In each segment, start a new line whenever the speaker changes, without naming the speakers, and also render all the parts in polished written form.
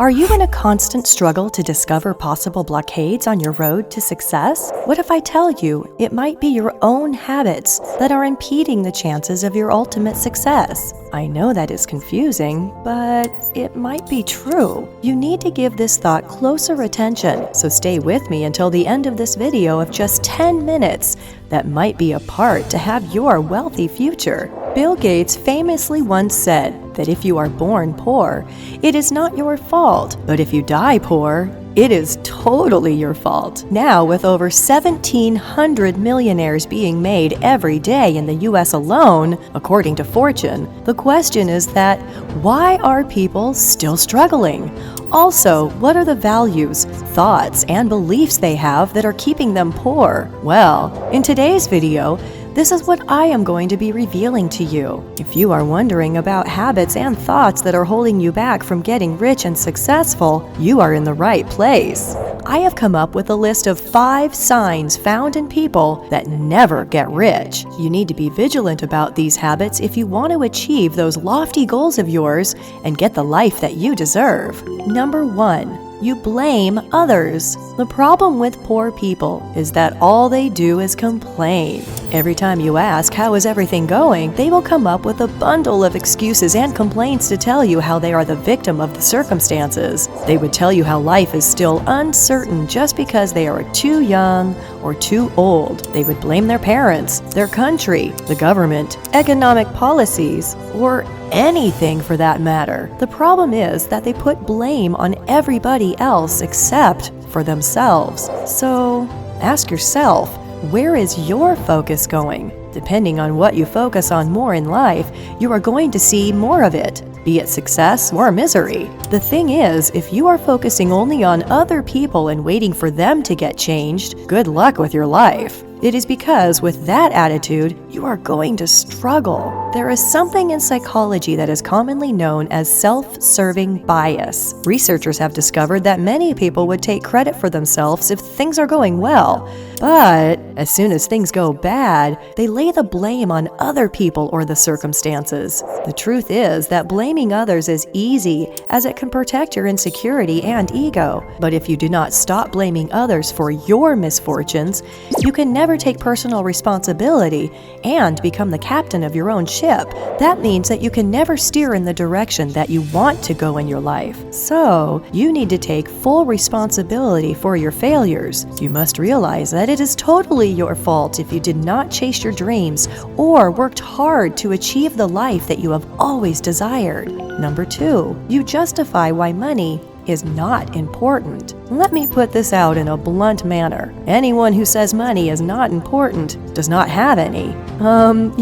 Are you in a constant struggle to discover possible blockades on your road to success? What if I tell you it might be your own habits that are impeding the chances of your ultimate success? I know that is confusing, but it might be true. You need to give this thought closer attention, so stay with me until the end of this video of just 10 minutes that might be a part to have your wealthy future. Bill Gates famously once said that if you are born poor, it is not your fault, but if you die poor, it is totally your fault. Now, with over 1,700 millionaires being made every day in the US alone, according to Fortune, the question is that why are people still struggling? Also, what are the values, thoughts, and beliefs they have that are keeping them poor? Well, in today's video, this is what I am going to be revealing to you. If you are wondering about habits and thoughts that are holding you back from getting rich and successful, you are in the right place. I have come up with a list of 5 signs found in people that never get rich. You need to be vigilant about these habits if you want to achieve those lofty goals of yours and get the life that you deserve. Number 1. You blame others. The problem with poor people is that all they do is complain. Every time you ask, how is everything going, they will come up with a bundle of excuses and complaints to tell you how they are the victim of the circumstances. They would tell you how life is still uncertain just because they are too young or too old. They would blame their parents, their country, the government, economic policies, or anything for that matter. The problem is that they put blame on everybody else except for themselves. So ask yourself, where is your focus going? Depending on what you focus on more in life, you are going to see more of it, be it success or misery. The thing is, if you are focusing only on other people and waiting for them to get changed, good luck with your life. It is because with that attitude, you are going to struggle. There is something in psychology that is commonly known as self-serving bias. Researchers have discovered that many people would take credit for themselves if things are going well. But as soon as things go bad, they lay the blame on other people or the circumstances. The truth is that blaming others is easy as it can protect your insecurity and ego. But if you do not stop blaming others for your misfortunes, you can never take personal responsibility and become the captain of your own ship. That means that you can never steer in the direction that you want to go in your life. So, you need to take full responsibility for your failures. You must realize that it is totally your fault if you did not chase your dreams or worked hard to achieve the life that you have always desired. Number 2, you justify why money is not important. Let me put this out in a blunt manner. Anyone who says money is not important does not have any.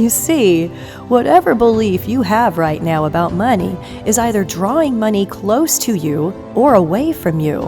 You see, whatever belief you have right now about money is either drawing money close to you or away from you.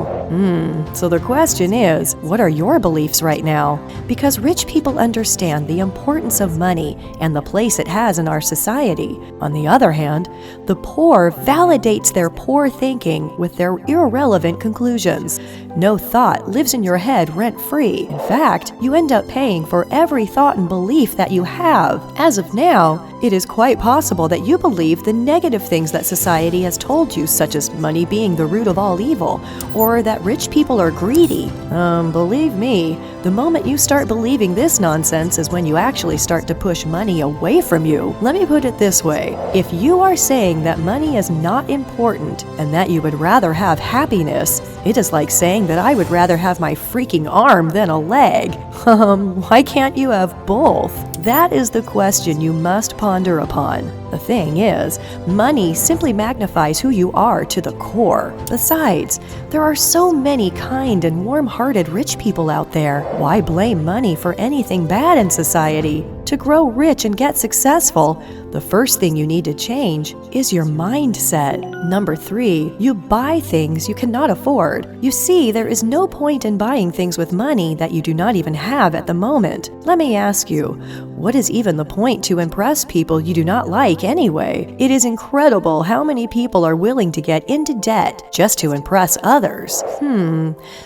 So the question is, what are your beliefs right now? Because rich people understand the importance of money and the place it has in our society. On the other hand, the poor validates their poor thinking with their irrelevant conclusions. No thought lives in your head rent-free. In fact, you end up paying for every thought and belief that you have. As of now, it is quite possible that you believe the negative things that society has told you, such as money being the root of all evil, or that rich people are greedy. Believe me, the moment you start believing this nonsense is when you actually start to push money away from you. Let me put it this way. If you are saying that money is not important and that you would rather have happiness, it is like saying that I would rather have my freaking arm than a leg. Why can't you have both? That is the question you must ponder upon. The thing is, money simply magnifies who you are to the core. Besides, there are so many kind and warm-hearted rich people out there. Why blame money for anything bad in society? To grow rich and get successful, the first thing you need to change is your mindset. Number 3, you buy things you cannot afford. You see, there is no point in buying things with money that you do not even have at the moment. Let me ask you, What is even the point to impress people you do not like anyway? It is incredible how many people are willing to get into debt just to impress others.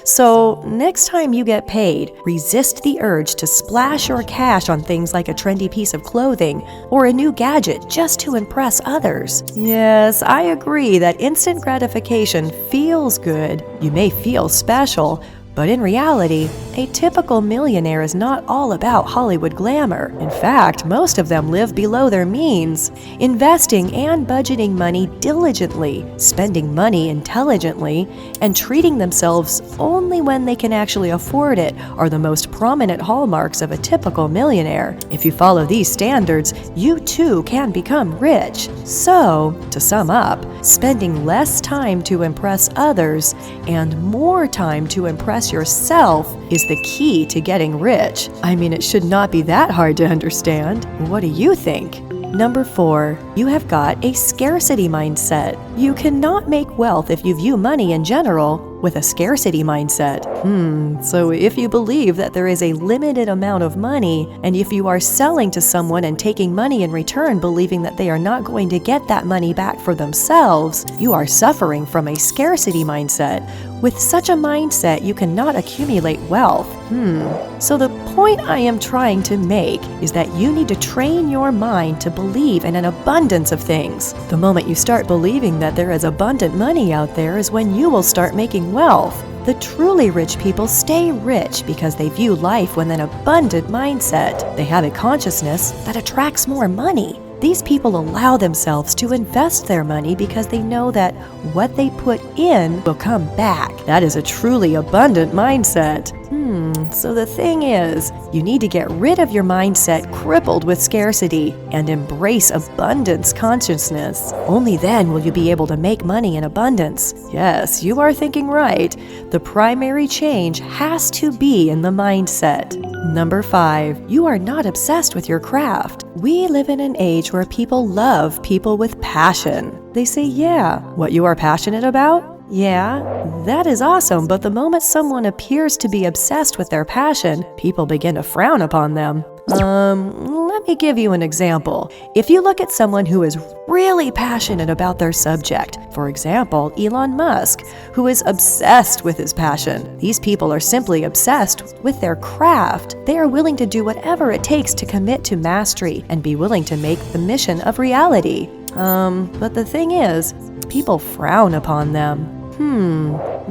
So next time you get paid, resist the urge to splash your cash on things like a trendy piece of clothing or a new gadget just to impress others. Yes, I agree that instant gratification feels good. You may feel special, but in reality, a typical millionaire is not all about Hollywood glamour. In fact, most of them live below their means. Investing and budgeting money diligently, spending money intelligently, and treating themselves only when they can actually afford it are the most prominent hallmarks of a typical millionaire. If you follow these standards, you too can become rich. So, to sum up, spending less time to impress others and more time to impress yourself is the key to getting rich. I mean, it should not be that hard to understand. What do you think? Number 4, you have got a scarcity mindset. You cannot make wealth if you view money in general with a scarcity mindset. So if you believe that there is a limited amount of money, and if you are selling to someone and taking money in return believing that they are not going to get that money back for themselves, you are suffering from a scarcity mindset. With such a mindset, you cannot accumulate wealth. So the point I am trying to make is that you need to train your mind to believe in an abundance of things. The moment you start believing that there is abundant money out there is when you will start making wealth. The truly rich people stay rich because they view life with an abundant mindset. They have a consciousness that attracts more money. These people allow themselves to invest their money because they know that what they put in will come back. That is a truly abundant mindset. So the thing is, you need to get rid of your mindset crippled with scarcity and embrace abundance consciousness. Only then will you be able to make money in abundance. Yes, you are thinking right. The primary change has to be in the mindset. Number 5, you are not obsessed with your craft. We live in an age where people love people with passion. They say, yeah, what you are passionate about? Yeah, that is awesome, but the moment someone appears to be obsessed with their passion, people begin to frown upon them. Let me give you an example. If you look at someone who is really passionate about their subject, for example, Elon Musk, who is obsessed with his passion. These people are simply obsessed with their craft. They are willing to do whatever it takes to commit to mastery and be willing to make the mission of reality. But the thing is, people frown upon them.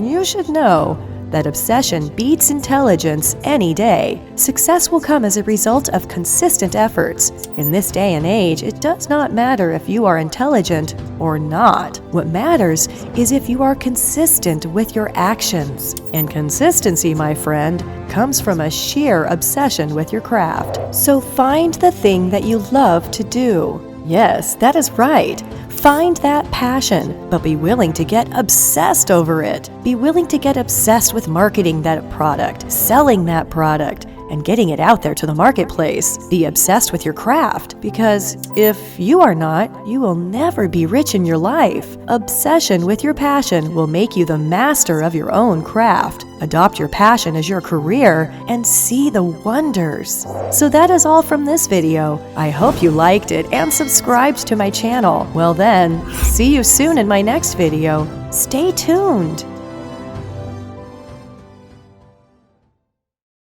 You should know that obsession beats intelligence any day. Success will come as a result of consistent efforts. In this day and age, it does not matter if you are intelligent or not. What matters is if you are consistent with your actions. And consistency, my friend, comes from a sheer obsession with your craft. So find the thing that you love to do. Yes, that is right. Find that passion, but be willing to get obsessed over it. Be willing to get obsessed with marketing that product, selling that product, and getting it out there to the marketplace. Be obsessed with your craft, because if you are not, you will never be rich in your life. Obsession with your passion will make you the master of your own craft. Adopt your passion as your career and see the wonders. So that is all from this video. I hope you liked it and subscribed to my channel. Well then, see you soon in my next video. Stay tuned.